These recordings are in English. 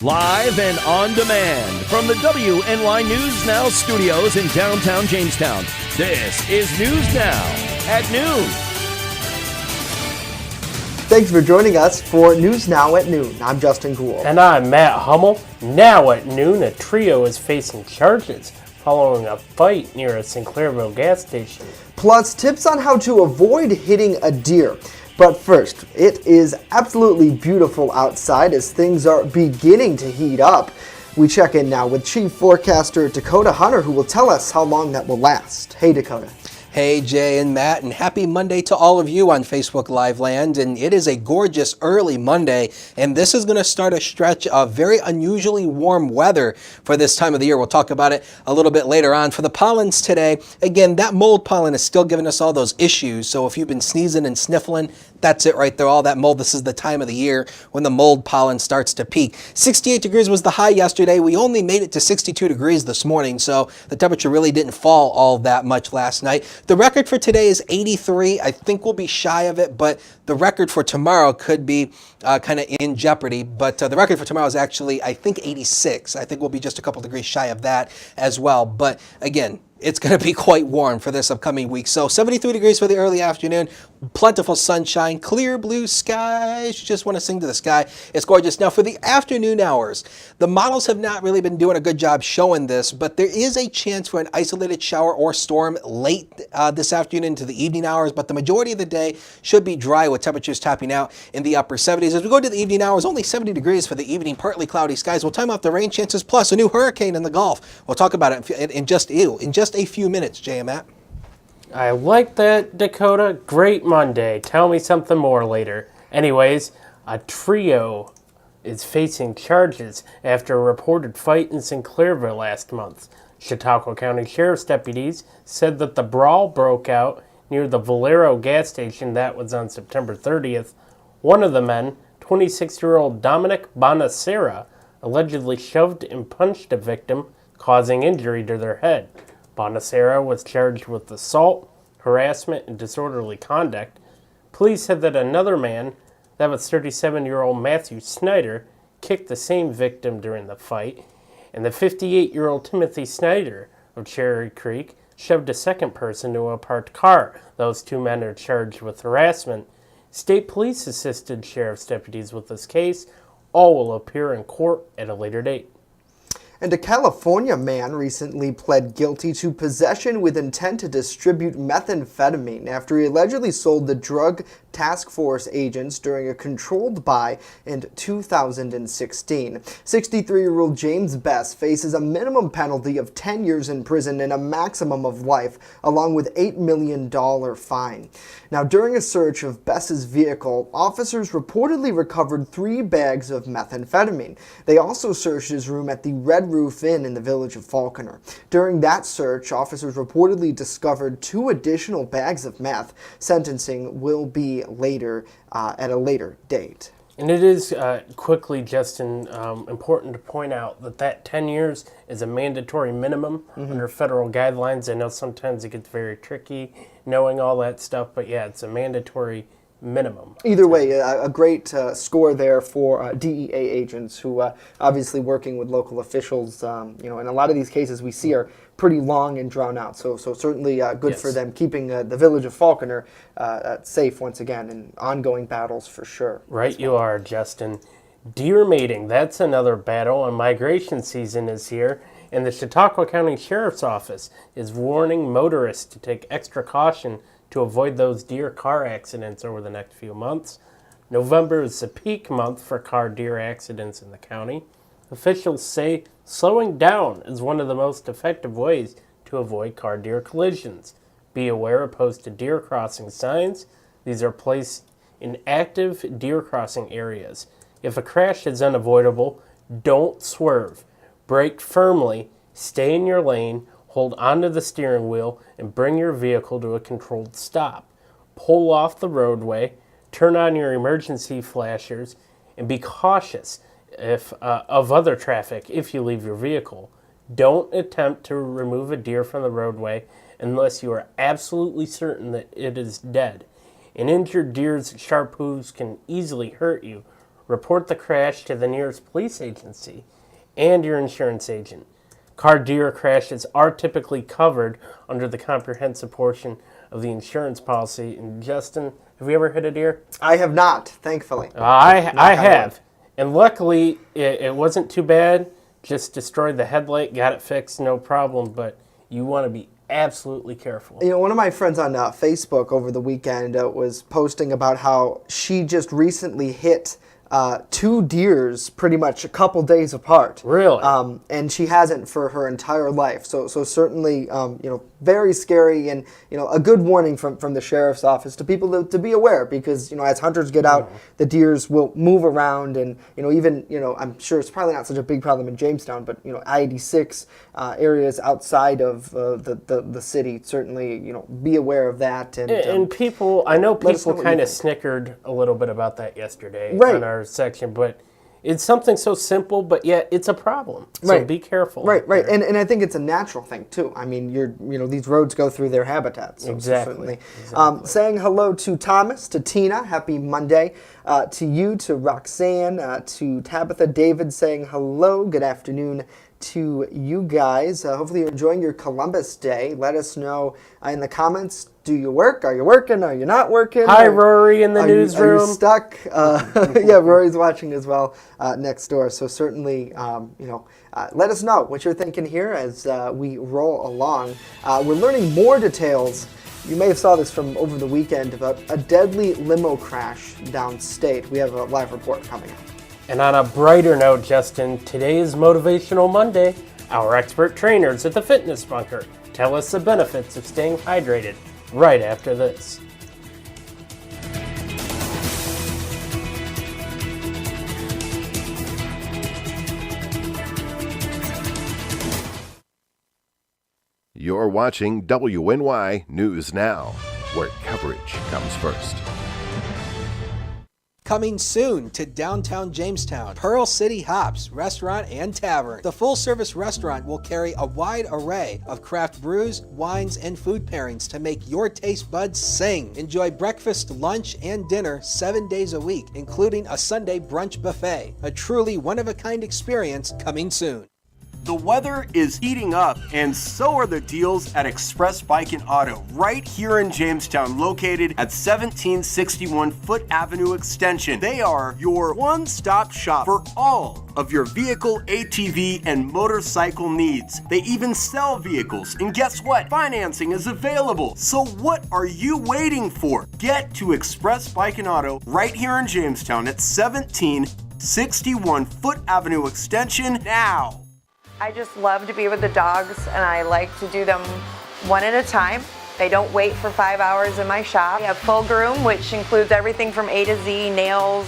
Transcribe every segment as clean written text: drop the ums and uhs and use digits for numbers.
Live and on demand from the WNY News Now studios in downtown Jamestown. This is News Now at noon. Thanks for joining us for News Now at noon. I'm Justin Gould. And I'm Matt Hummel. Now at noon, a trio is facing charges following a fight near a Sinclairville gas station. Plus, tips on how to avoid hitting a deer. But first, it is absolutely beautiful outside as things are beginning to heat up. We check in now with Chief Forecaster Dakota Hunter, who will tell us how long that will last. Hey, Dakota. Hey, Jay and Matt, and happy Monday to all of you on Facebook Live Land. And it is a gorgeous early Monday, and this is going to start a stretch of very unusually warm weather for this time of the year. We'll talk about it a little bit later on. For the pollens today, again, that mold pollen is still giving us all those issues. So if you've been sneezing and sniffling, that's it right there, all that mold. This is the time of the year when the mold pollen starts to peak. 68 degrees was the high yesterday. We only made it to 62 degrees this morning, so the temperature really didn't fall all that much last night. The record for today is 83. I think we'll be shy of it, but the record for tomorrow could be kind of in jeopardy. But the record for tomorrow is actually, I think, 86. I think we'll be just a couple degrees shy of that as well. But again, it's going to be quite warm for this upcoming week. So 73 degrees for the early afternoon, plentiful sunshine, clear blue skies. You just want to sing to the sky. It's gorgeous. Now for the afternoon hours, the models have not really been doing a good job showing this, but there is a chance for an isolated shower or storm late this afternoon into the evening hours, but the majority of the day should be dry with temperatures topping out in the upper 70s. As we go to the evening hours, only 70 degrees for the evening, partly cloudy skies. We'll time out the rain chances, plus a new hurricane in the Gulf. We'll talk about it in just a few minutes, Jay and Matt. I like that, Dakota. Great Monday. Tell me something more later. Anyways, a trio is facing charges after a reported fight in Sinclairville last month. Chautauqua County Sheriff's deputies said that the brawl broke out near the Valero gas station. That was on September 30th. One of the men, 26-year-old Dominic Bonacera, allegedly shoved and punched a victim, causing injury to their head. Bonacera was charged with assault, harassment, and disorderly conduct. Police said that another man, that was 37-year-old Matthew Snyder, kicked the same victim during the fight, and the 58-year-old Timothy Snyder of Cherry Creek shoved a second person to a parked car. Those two men are charged with harassment. State police assisted sheriff's deputies with this case. All will appear in court at a later date. And a California man recently pled guilty to possession with intent to distribute methamphetamine after he allegedly sold the Drug Task Force agents during a controlled buy in 2016. 63-year-old James Bess faces a minimum penalty of 10 years in prison and a maximum of life, along with $8 million fine. Now, during a search of Bess's vehicle, officers reportedly recovered 3 bags of methamphetamine. They also searched his room at the Red Roof Inn in the village of Falconer. During that search, officers reportedly discovered 2 additional bags of meth. Sentencing will be later at a later date. And it is quickly, Justin, important to point out that 10 years is a mandatory minimum under federal guidelines. I know sometimes it gets very tricky knowing all that stuff, but yeah, it's a mandatory minimum. Either way, a great score there for DEA agents who obviously working with local officials, and a lot of these cases we see are pretty long and drawn out. So certainly good for them, keeping the village of Falconer safe once again in ongoing battles for sure. Right, you are, Justin. Deer mating, that's another battle, and migration season is here. And the Chautauqua County Sheriff's Office is warning motorists to take extra caution to avoid those deer car accidents over the next few months. November is the peak month for car deer accidents in the county. Officials say slowing down is one of the most effective ways to avoid car deer collisions. Be aware of posted deer crossing signs. These are placed in active deer crossing areas. If a crash is unavoidable, don't swerve. Brake firmly, stay in your lane, hold onto the steering wheel, and bring your vehicle to a controlled stop. Pull off the roadway, turn on your emergency flashers, and be cautious of other traffic if you leave your vehicle. Don't attempt to remove a deer from the roadway unless you are absolutely certain that it is dead. An injured deer's sharp hooves can easily hurt you. report the crash to the nearest police agency and your insurance agent. Car deer crashes are typically covered under the comprehensive portion of the insurance policy. And Justin, have you ever hit a deer? I have not, thankfully. I have. And luckily, it wasn't too bad. Just destroyed the headlight, got it fixed, no problem. But you want to be absolutely careful. You know, one of my friends on Facebook over the weekend was posting about how she just recently hit two deers pretty much a couple days apart. Really? And she hasn't for her entire life. So certainly, you know, very scary, and you know, a good warning from the sheriff's office to people to be aware, because you know, as hunters get out, the deers will move around, and you know, even you know, I'm sure it's probably not such a big problem in Jamestown, but you know, I-86 areas outside of the city, certainly, you know, be aware of that. And people, I know people kind of snickered a little bit about that yesterday on our section, but it's something so simple, but yet it's a problem. So be careful. Right. And I think it's a natural thing too. I mean, you know, these roads go through their habitats. So Exactly. Saying hello to Thomas, to Tina, happy Monday, to you, to Roxanne, to Tabitha, David saying hello, good afternoon to you guys. Hopefully you're enjoying your Columbus Day. Let us know in the comments. Do you work? Are you working? Are you not working? Hi, Rory in the newsroom. Are you stuck? Yeah, Rory's watching as well next door. So certainly, you know, let us know what you're thinking here as we roll along. We're learning more details. You may have saw this from over the weekend about a deadly limo crash downstate. We have a live report coming up. And on a brighter note, Justin, today is Motivational Monday. Our expert trainers at the Fitness Bunker tell us the benefits of staying hydrated right after this. You're watching WNY News Now, where coverage comes first. Coming soon to downtown Jamestown, Pearl City Hops Restaurant and Tavern. The full-service restaurant will carry a wide array of craft brews, wines, and food pairings to make your taste buds sing. Enjoy breakfast, lunch, and dinner 7 days a week, including a Sunday brunch buffet. A truly one-of-a-kind experience coming soon. The weather is heating up, and so are the deals at Express Bike and Auto, right here in Jamestown, located at 1761 Foot Avenue Extension. They are your one-stop shop for all of your vehicle, ATV, and motorcycle needs. They even sell vehicles, and guess what? Financing is available. So what are you waiting for? Get to Express Bike and Auto right here in Jamestown at 1761 Foot Avenue Extension now. I just love to be with the dogs, and I like to do them one at a time. They don't wait for 5 hours in my shop. We have full groom, which includes everything from A to Z, nails,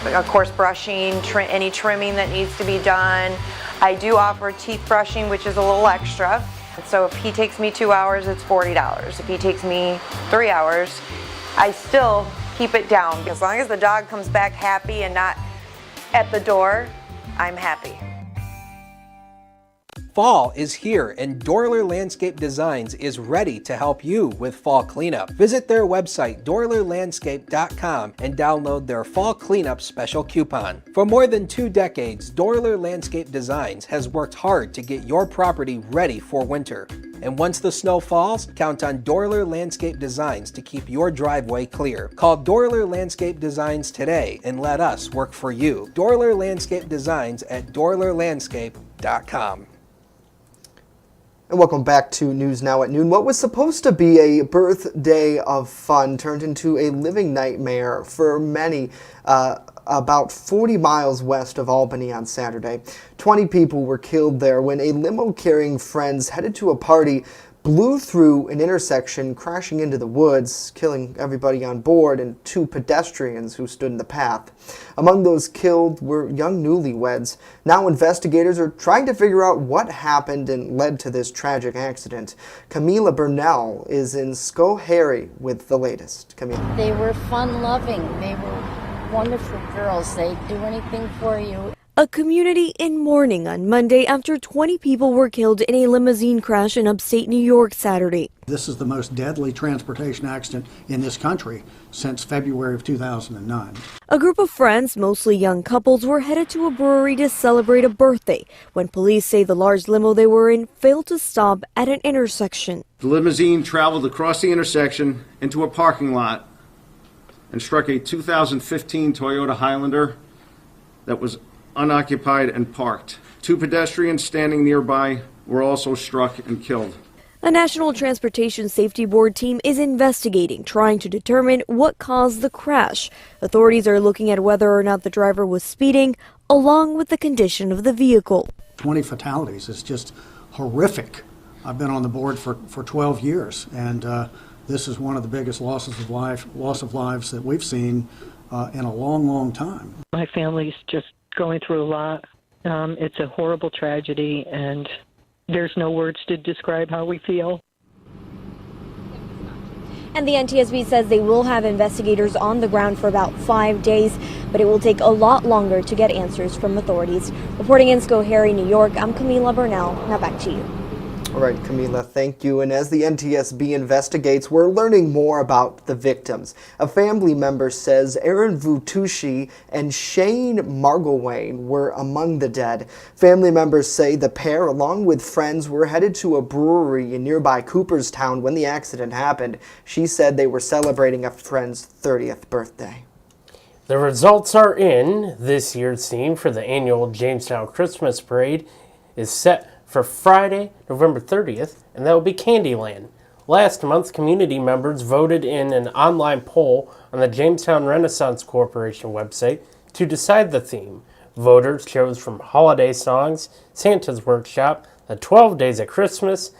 of course brushing, any trimming that needs to be done. I do offer teeth brushing, which is a little extra. So if he takes me 2 hours, it's $40. If he takes me 3 hours, I still keep it down. As long as the dog comes back happy and not at the door, I'm happy. Fall is here, and Dorler Landscape Designs is ready to help you with fall cleanup. Visit their website, dorlerlandscape.com, and download their fall cleanup special coupon. For more than 2 decades, Dorler Landscape Designs has worked hard to get your property ready for winter. And once the snow falls, count on Dorler Landscape Designs to keep your driveway clear. Call Dorler Landscape Designs today and let us work for you. Dorler Landscape Designs at dorlerlandscape.com. And welcome back to News Now at Noon. What was supposed to be a birthday of fun turned into a living nightmare for many about 40 miles west of Albany on Saturday. 20 people were killed there when a limo carrying friends headed to a party blew through an intersection, crashing into the woods, killing everybody on board and 2 pedestrians who stood in the path. Among those killed were young newlyweds. Now investigators are trying to figure out what happened and led to this tragic accident. Camila Burnell is in Schoharie with the latest. Camila. They were fun-loving. They were wonderful girls. They'd do anything for you. A community in mourning on Monday after 20 people were killed in a limousine crash in upstate New York Saturday. This is the most deadly transportation accident in this country since February of 2009. A group of friends, mostly young couples, were headed to a brewery to celebrate a birthday when police say the large limo they were in failed to stop at an intersection. The limousine traveled across the intersection into a parking lot and struck a 2015 Toyota Highlander that was unoccupied and parked. 2 pedestrians standing nearby were also struck and killed. A National Transportation Safety Board team is investigating, trying to determine what caused the crash. Authorities are looking at whether or not the driver was speeding, along with the condition of the vehicle. 20 fatalities is just horrific. I've been on the board for 12 years, and this is one of the biggest loss of lives that we've seen in a long, long time. My family's just going through a lot. It's a horrible tragedy, and there's no words to describe how we feel. And the NTSB says they will have investigators on the ground for about 5 days, but it will take a lot longer to get answers from authorities. Reporting in Schoharie, New York, I'm Camila Burnell. Now back to you. All right, Camila, thank you. And as the NTSB investigates, we're learning more about the victims. A family member says Aaron Vutushi and Shane Marglewain were among the dead. Family members say the pair, along with friends, were headed to a brewery in nearby Cooperstown when the accident happened. She said they were celebrating a friend's 30th birthday. The results are in. This year's theme for the annual Jamestown Christmas Parade is set for Friday, November 30th, and that will be Candyland. Last month, community members voted in an online poll on the Jamestown Renaissance Corporation website to decide the theme. Voters chose from holiday songs, Santa's Workshop, the 12 Days of Christmas,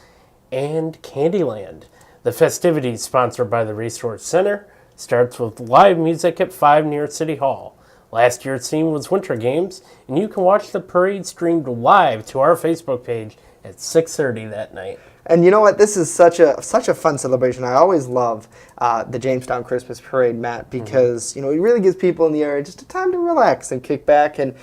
and Candyland. The festivities, sponsored by the Resource Center, starts with live music at 5 near City Hall. Last year's theme was Winter Games, and you can watch the parade streamed live to our Facebook page at 6:30 that night. And you know what? This is such a fun celebration. I always love the Jamestown Christmas Parade, Matt, because it really gives people in the area just a time to relax and kick back, and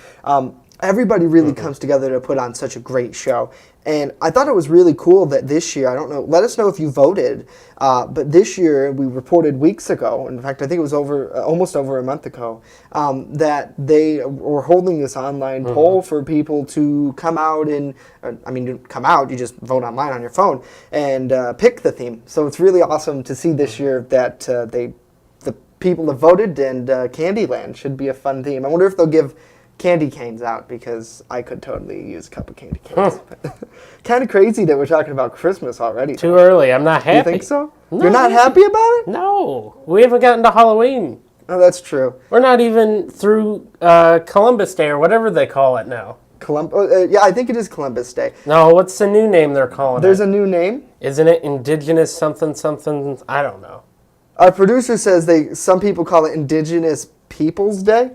everybody really comes together to put on such a great show. And I thought it was really cool that this year, I don't know, let us know if you voted, but this year we reported weeks ago, in fact I think it was almost over a month ago, that they were holding this online poll for people to come out and, you just vote online on your phone and pick the theme. So it's really awesome to see this year that the people have voted, and Candyland should be a fun theme. I wonder if they'll give candy canes out, because I could totally use a couple candy canes. Kind of crazy that we're talking about Christmas already. Too early. I'm not happy. You think so? No, You're not happy about it? No. We haven't gotten to Halloween. Oh, that's true. We're not even through Columbus Day or whatever they call it now. Yeah, I think it is Columbus Day. No, what's the new name they're calling There's a new name? Isn't it Indigenous something something? I don't know. Our producer says some people call it Indigenous Peoples Day.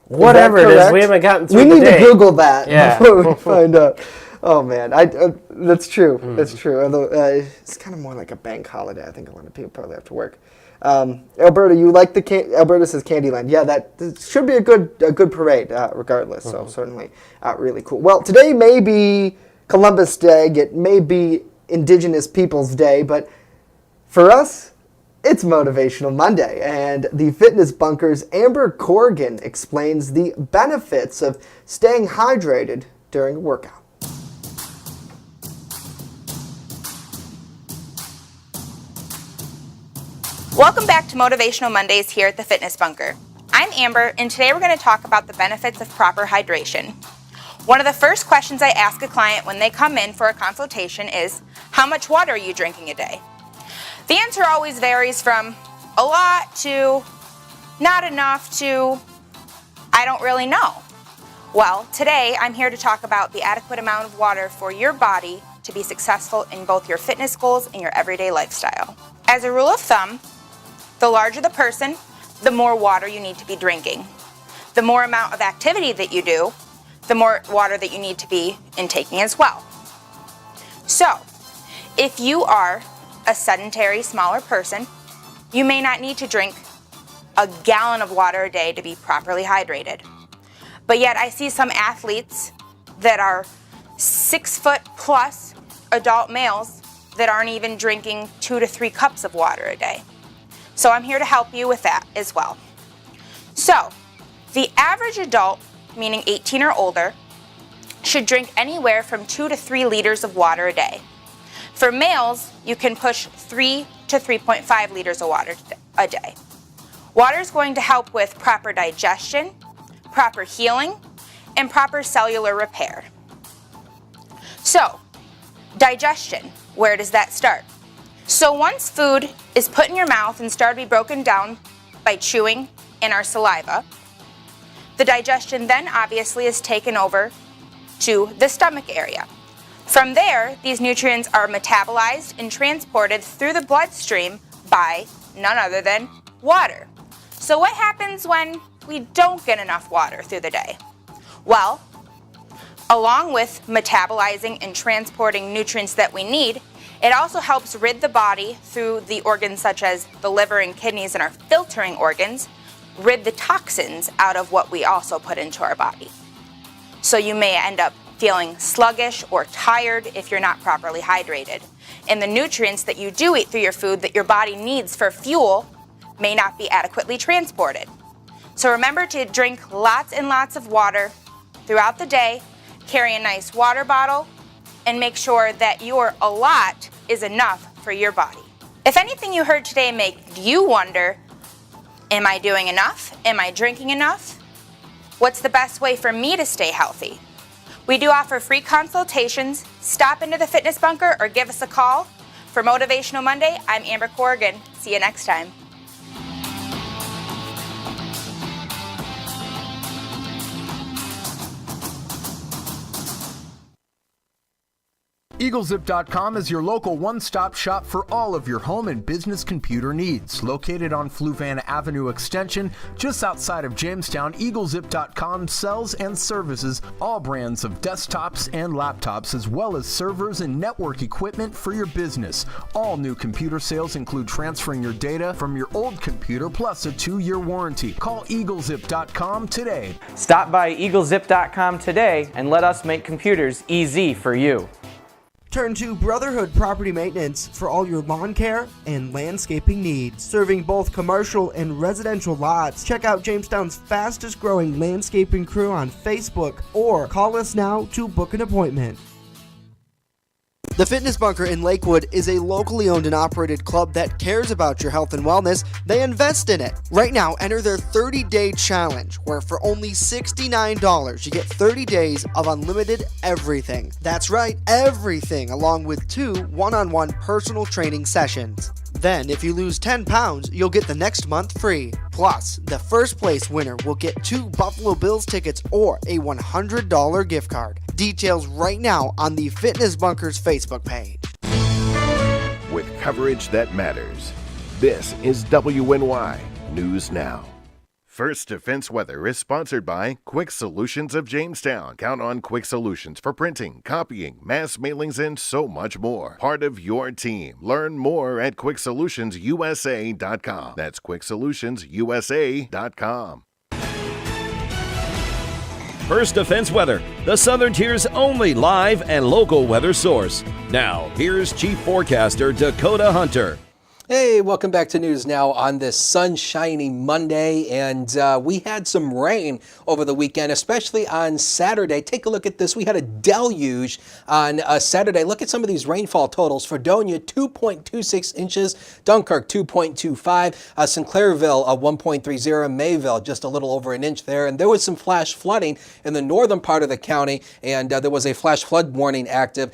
Whatever it is, we haven't gotten through We the need day. to Google that before we find out. Oh man, that's true. That's true. Although it's kind of more like a bank holiday. I think a lot of people probably have to work. Alberta, you like Alberta says Candyland. Yeah, that should be a good parade, regardless. So certainly really cool. Well, today may be Columbus Day. It may be Indigenous Peoples Day, but for us, it's Motivational Monday, and the Fitness Bunker's Amber Corrigan explains the benefits of staying hydrated during a workout. Welcome back to Motivational Mondays here at the Fitness Bunker. I'm Amber, and today we're going to talk about the benefits of proper hydration. One of the first questions I ask a client when they come in for a consultation is, how much water are you drinking a day? The answer always varies from a lot to not enough to I don't really know. Well, today I'm here to talk about the adequate amount of water for your body to be successful in both your fitness goals and your everyday lifestyle. As a rule of thumb, the larger the person, the more water you need to be drinking. The more amount of activity that you do, the more water that you need to be intaking as well. So, if you are a sedentary, smaller person, you may not need to drink a gallon of water a day to be properly hydrated. But yet I see some athletes that are 6 foot plus adult males that aren't even drinking 2 to 3 cups of water a day. So I'm here to help you with that as well. So the average adult, meaning 18 or older, should drink anywhere from 2 to 3 liters of water a day. For males, you can push 3 to 3.5 liters of water a day. Water is going to help with proper digestion, proper healing, and proper cellular repair. So, digestion, where does that start? So once food is put in your mouth and started to be broken down by chewing in our saliva, the digestion then obviously is taken over to the stomach area. From there, these nutrients are metabolized and transported through the bloodstream by none other than water. So what happens when we don't get enough water through the day? Well, along with metabolizing and transporting nutrients that we need, it also helps rid the body through the organs such as the liver and kidneys and our filtering organs, rid the toxins out of what we also put into our body. So you may end up feeling sluggish or tired if you're not properly hydrated. And the nutrients that you do eat through your food that your body needs for fuel may not be adequately transported. So remember to drink lots and lots of water throughout the day, carry a nice water bottle, and make sure that your a lot is enough for your body. If anything you heard today make you wonder, am I doing enough? Am I drinking enough? What's the best way for me to stay healthy? We do offer free consultations. Stop into the Fitness Bunker or give us a call. For Motivational Monday, I'm Amber Corrigan. See you next time. EagleZip.com is your local one-stop shop for all of your home and business computer needs. Located on Fluvan Avenue Extension, just outside of Jamestown, EagleZip.com sells and services all brands of desktops and laptops, as well as servers and network equipment for your business. All new computer sales include transferring your data from your old computer plus a 2-year warranty. Call EagleZip.com today. Stop by EagleZip.com today and let us make computers easy for you. Turn to Brotherhood Property Maintenance for all your lawn care and landscaping needs. Serving both commercial and residential lots, check out Jamestown's fastest growing landscaping crew on Facebook or call us now to book an appointment. The Fitness Bunker in Lakewood is a locally owned and operated club that cares about your health and wellness. They invest in it. Right now, enter their 30-day challenge, where for only $69, you get 30 days of unlimited everything. That's right, everything, along with 2 one-on-one personal training sessions. Then, if you lose 10 pounds, you'll get the next month free. Plus, the first place winner will get 2 Buffalo Bills tickets or a $100 gift card. Details right now on the Fitness Bunker's Facebook page. With coverage that matters, this is WNY News Now. First Defense Weather is sponsored by Quick Solutions of Jamestown. Count on Quick Solutions for printing, copying, mass mailings, and so much more. Part of your team. Learn more at QuickSolutionsUSA.com. That's QuickSolutionsUSA.com. First Defense Weather, the Southern Tier's only live and local weather source. Now, here's Chief Forecaster Dakota Hunter. Hey, welcome back to News Now on this sunshiny Monday, and we had some rain over the weekend, especially on Saturday. Take a look at this. We had a deluge on Saturday. Look at some of these rainfall totals. Fredonia, 2.26 inches. Dunkirk, 2.25. Sinclairville, 1.30. Mayville, just a little over an inch there. And there was some flash flooding in the northern part of the county, and there was a flash flood warning active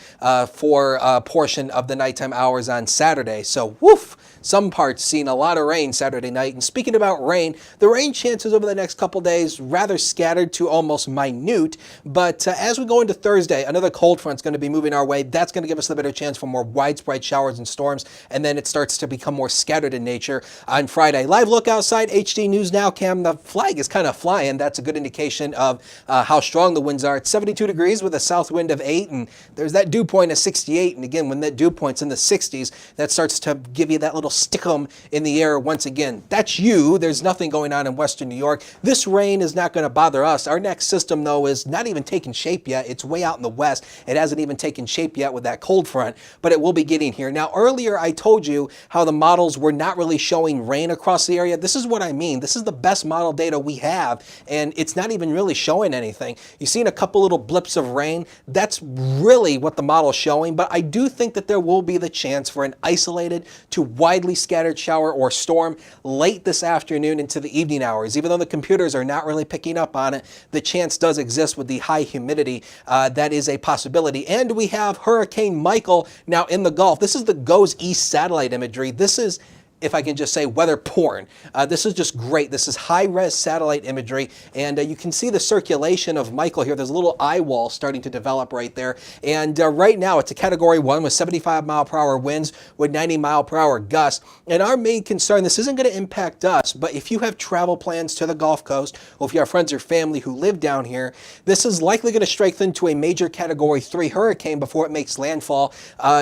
for a portion of the nighttime hours on Saturday. So, woof! Some parts seen a lot of rain Saturday night. And speaking about rain, the rain chances over the next couple days rather scattered to almost minute. But as we go into Thursday, another cold front's going to be moving our way. That's going to give us the better chance for more widespread showers and storms. And then it starts to become more scattered in nature on Friday. Live look outside, HD News Now cam. The flag is kind of flying. That's a good indication of how strong the winds are. It's 72 degrees with a south wind of 8. And there's that dew point of 68. And again, when that dew point's in the 60s, that starts to give you that that little stickum in the air once again. That's you. There's nothing going on in western New York. This rain is not going to bother us. Our next system, though, is not even taking shape yet. It's way out in the west. It hasn't even taken shape yet with that cold front, but it will be getting here. Now, earlier I told you how the models were not really showing rain across the area. This is what I mean. This is the best model data we have, and it's not even really showing anything. You've seen a couple little blips of rain. That's really what the model's showing, but I do think that there will be the chance for an isolated to widely scattered shower or storm late this afternoon into the evening hours. Even though the computers are not really picking up on it, the chance does exist with the high humidity. That is a possibility. And we have Hurricane Michael now in the Gulf. This is the GOES East satellite imagery. This is, if I can just say, weather porn. This is just great. This is high-res satellite imagery, and you can see the circulation of Michael here. There's a little eye wall starting to develop right there, and right now it's a Category 1 with 75-mile-per-hour winds with 90-mile-per-hour gusts. And our main concern, this isn't going to impact us, but if you have travel plans to the Gulf Coast, or if you have friends or family who live down here, this is likely going to strengthen to a major Category 3 hurricane before it makes landfall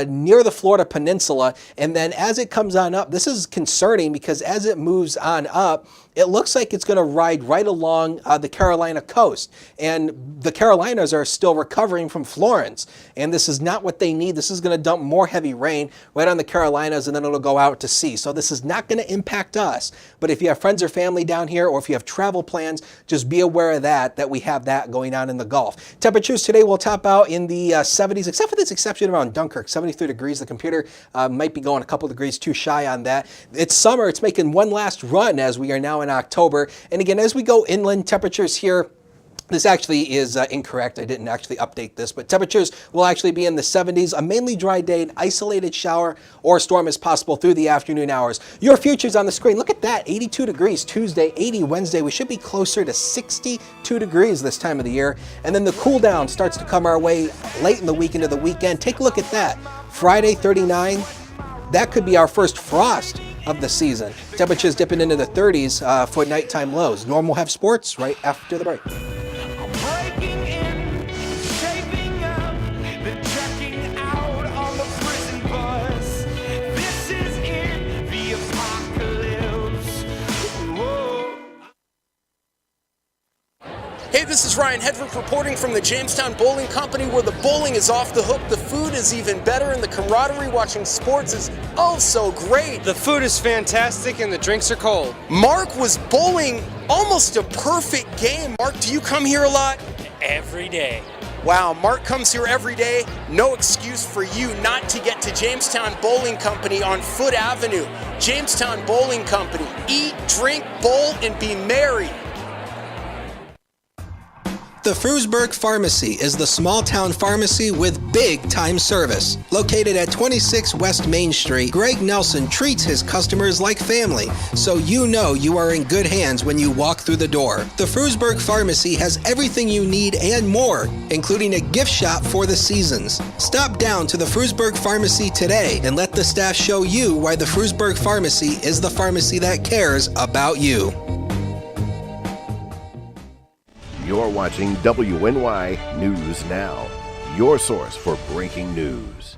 near the Florida Peninsula. And then as it comes on up, this is concerning because as it moves on up, it looks like it's going to ride right along the Carolina coast. And the Carolinas are still recovering from Florence. And this is not what they need. This is going to dump more heavy rain right on the Carolinas, and then it'll go out to sea. So this is not going to impact us. But if you have friends or family down here, or if you have travel plans, just be aware of that we have that going on in the Gulf. Temperatures today will top out in the 70s, except for this exception around Dunkirk, 73 degrees. The computer might be going a couple degrees too shy on that. It's summer. It's making one last run as we are now in October. And again, as we go inland, temperatures here, this actually is incorrect. I didn't actually update this, but temperatures will actually be in the 70s. A mainly dry day, an isolated shower or storm is possible through the afternoon hours. Your future's on the screen. Look at that, 82 degrees Tuesday, 80 Wednesday. We should be closer to 62 degrees this time of the year. And then the cool down starts to come our way late in the week into the weekend. Take a look at that. Friday, 39. That could be our first frost of the season. Temperatures dipping into the 30s for nighttime lows. Norm will have sports right after the break. Hey, this is Ryan Hedrick reporting from the Jamestown Bowling Company, where the bowling is off the hook, the food is even better, and the camaraderie watching sports is oh so great. The food is fantastic and the drinks are cold. Mark was bowling almost a perfect game. Mark, do you come here a lot? Every day. Wow, Mark comes here every day. No excuse for you not to get to Jamestown Bowling Company on Foote Avenue. Jamestown Bowling Company. Eat, drink, bowl, and be merry. The Frewsburg Pharmacy is the small-town pharmacy with big-time service. Located at 26 West Main Street, Greg Nelson treats his customers like family, so you know you are in good hands when you walk through the door. The Frewsburg Pharmacy has everything you need and more, including a gift shop for the seasons. Stop down to the Frewsburg Pharmacy today and let the staff show you why the Frewsburg Pharmacy is the pharmacy that cares about you. You're watching WNY News Now, your source for breaking news.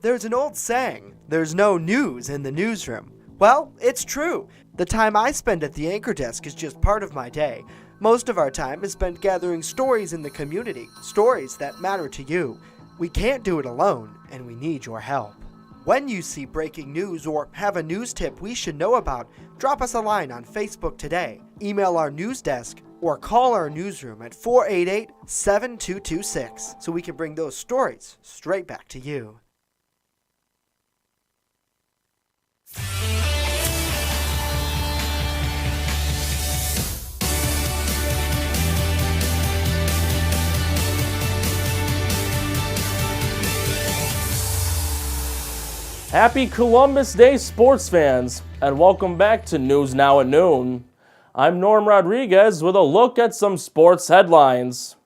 There's an old saying, there's no news in the newsroom. Well, it's true. The time I spend at the anchor desk is just part of my day. Most of our time is spent gathering stories in the community, stories that matter to you. We can't do it alone, and we need your help. When you see breaking news or have a news tip we should know about, drop us a line on Facebook today, email our news desk, or call our newsroom at 488-7226 so we can bring those stories straight back to you. Happy Columbus Day, sports fans, and welcome back to News Now at Noon. I'm Norm Rodriguez with a look at some sports headlines.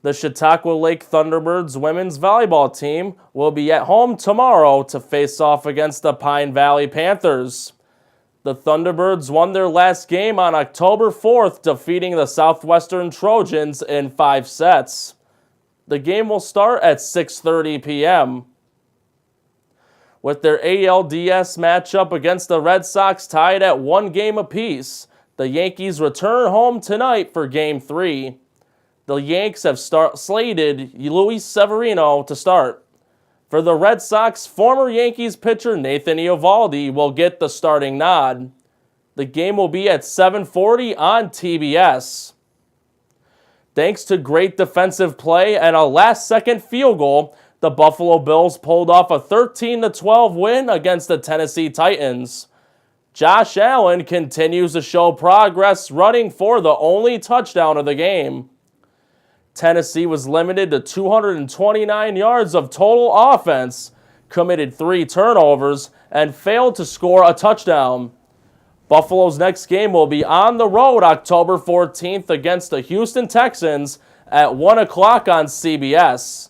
The Chautauqua Lake Thunderbirds women's volleyball team will be at home tomorrow to face off against the Pine Valley Panthers. The Thunderbirds won their last game on October 4th, defeating the Southwestern Trojans in 5 sets. The game will start at 6:30 p.m. With their ALDS matchup against the Red Sox tied at 1 game apiece, the Yankees return home tonight for Game 3. The Yanks have slated Luis Severino to start. For the Red Sox, former Yankees pitcher Nathan Eovaldi will get the starting nod. The game will be at 7:40 on TBS. Thanks to great defensive play and a last-second field goal, the Buffalo Bills pulled off a 13-12 win against the Tennessee Titans. Josh Allen continues to show progress, running for the only touchdown of the game. Tennessee was limited to 229 yards of total offense, committed 3 turnovers, and failed to score a touchdown. Buffalo's next game will be on the road October 14th against the Houston Texans at 1 o'clock on CBS.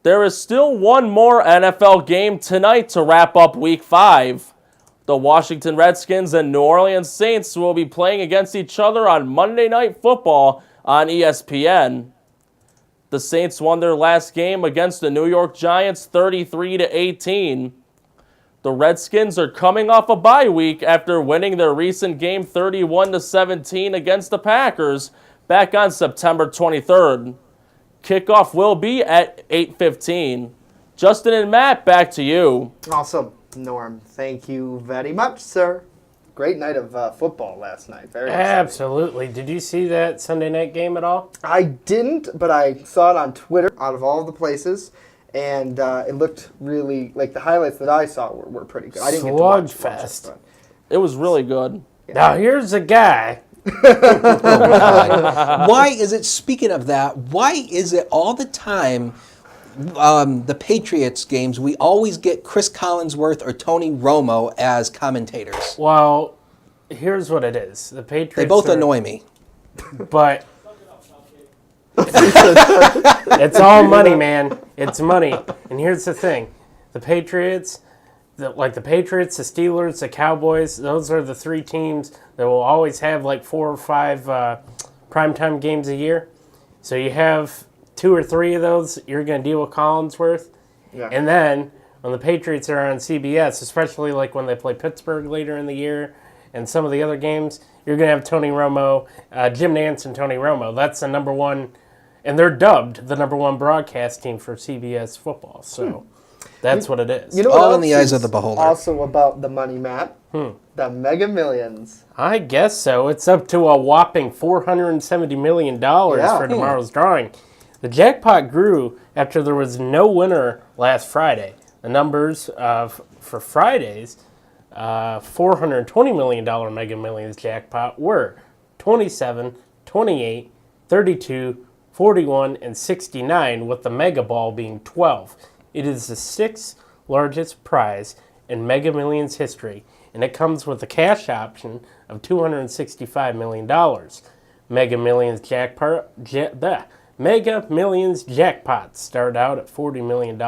There is still one more NFL game tonight to wrap up Week 5. The Washington Redskins and New Orleans Saints will be playing against each other on Monday Night Football on ESPN. The Saints won their last game against the New York Giants 33-18. The Redskins are coming off a bye week after winning their recent game 31-17 against the Packers back on September 23rd. Kickoff will be at 8:15. Justin and Matt, back to you. Awesome, Norm. Thank you very much, sir. Great night of football last night. Very exciting. Absolutely. Did you see that Sunday night game at all? I didn't, but I saw it on Twitter out of all the places, and it looked really, like the highlights that I saw were pretty good. I didn't get to watch Slugfest. it. It was really good. Yeah. Now here's a guy. Why is it, speaking of that, why is it all the time the Patriots games, we always get Chris Collinsworth or Tony Romo as commentators? Well, here's what it is. The Patriots. They both annoy me. But it's all money, man. It's money. And here's the thing. The Patriots, the Patriots, the Steelers, the Cowboys, those are the 3 teams that will always have like 4 or 5 primetime games a year. So you have 2 or 3 of those, you're going to deal with Collinsworth. Yeah. And then when the Patriots are on CBS, especially like when they play Pittsburgh later in the year and some of the other games, you're going to have Tony Romo, Jim Nantz and Tony Romo. That's the number one, and they're dubbed the number 1 broadcast team for CBS football. So that's what it is. You know All what in the else eyes of is the beholder. Also about the money, Matt? The Mega Millions. I guess so. It's up to a whopping $470 million for tomorrow's drawing. The jackpot grew after there was no winner last Friday. The numbers for Friday's $420 million Mega Millions jackpot were 27, 28, 32, 41, and 69, with the Mega Ball being 12. It is the 6th largest prize in Mega Millions history, and it comes with a cash option of $265 million. Mega Millions Mega Millions jackpots start out at $40 million,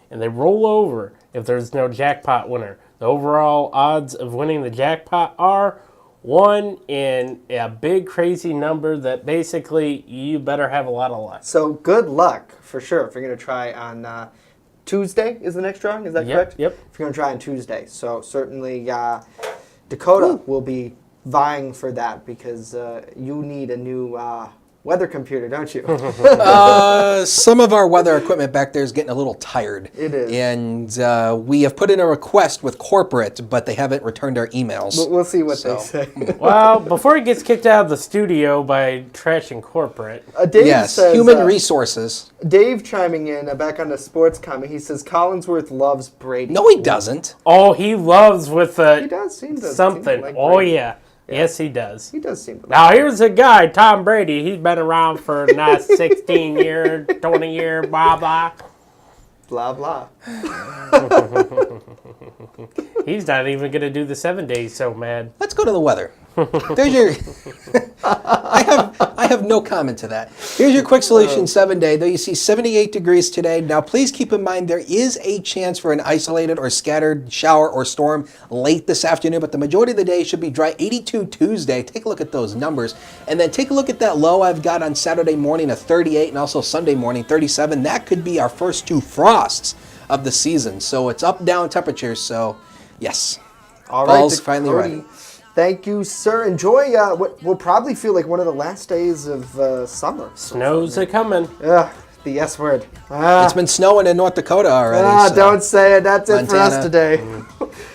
and they roll over if there's no jackpot winner. The overall odds of winning the jackpot are 1 in a big crazy number that basically you better have a lot of luck. So good luck, for sure, if you're going to try on Tuesday is the next drawing, is that correct? Yep. If you're going to try on Tuesday. So certainly Dakota will be vying for that because you need a new weather computer, don't you? Some of our weather equipment back there is getting a little tired. It is. And we have put in a request with corporate, but they haven't returned our emails. We'll see what they say. Well, before he gets kicked out of the studio by trashing corporate. Dave yes, says, human resources. Dave chiming in back on the sports comment, he says Collinsworth loves Brady. No, he doesn't. Oh, he loves with He does seem to something. like Oh, Brady. yeah. Yes, he does. He does seem to. Now, here's a guy, Tom Brady. He's been around for a nice 16-year, 20-year, blah, blah. Blah, blah. He's not even going to do the 7 days, so mad. Let's go to the weather. There's your. I have no comment to that. Here's your quick solution 7-day. Though you see 78 degrees today. Now, please keep in mind there is a chance for an isolated or scattered shower or storm late this afternoon, but the majority of the day should be dry. 82 Tuesday. Take a look at those numbers. And then take a look at that low I've got on Saturday morning of 38 and also Sunday morning 37. That could be our first 2 frosts of the season. So it's up, down temperatures. So, yes. All right, Fall's finally Cody. ready. Thank you, sir. Enjoy what will probably feel like one of the last days of summer. Snow's a-coming. Ugh, the S word. It's been snowing in North Dakota already. so. Don't say it. That's it for us Montana. today.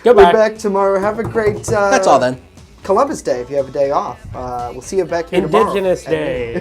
Goodbye. We're back tomorrow. Have a great That's all then. Columbus Day if you have a day off. We'll see you back here tomorrow. Indigenous Day.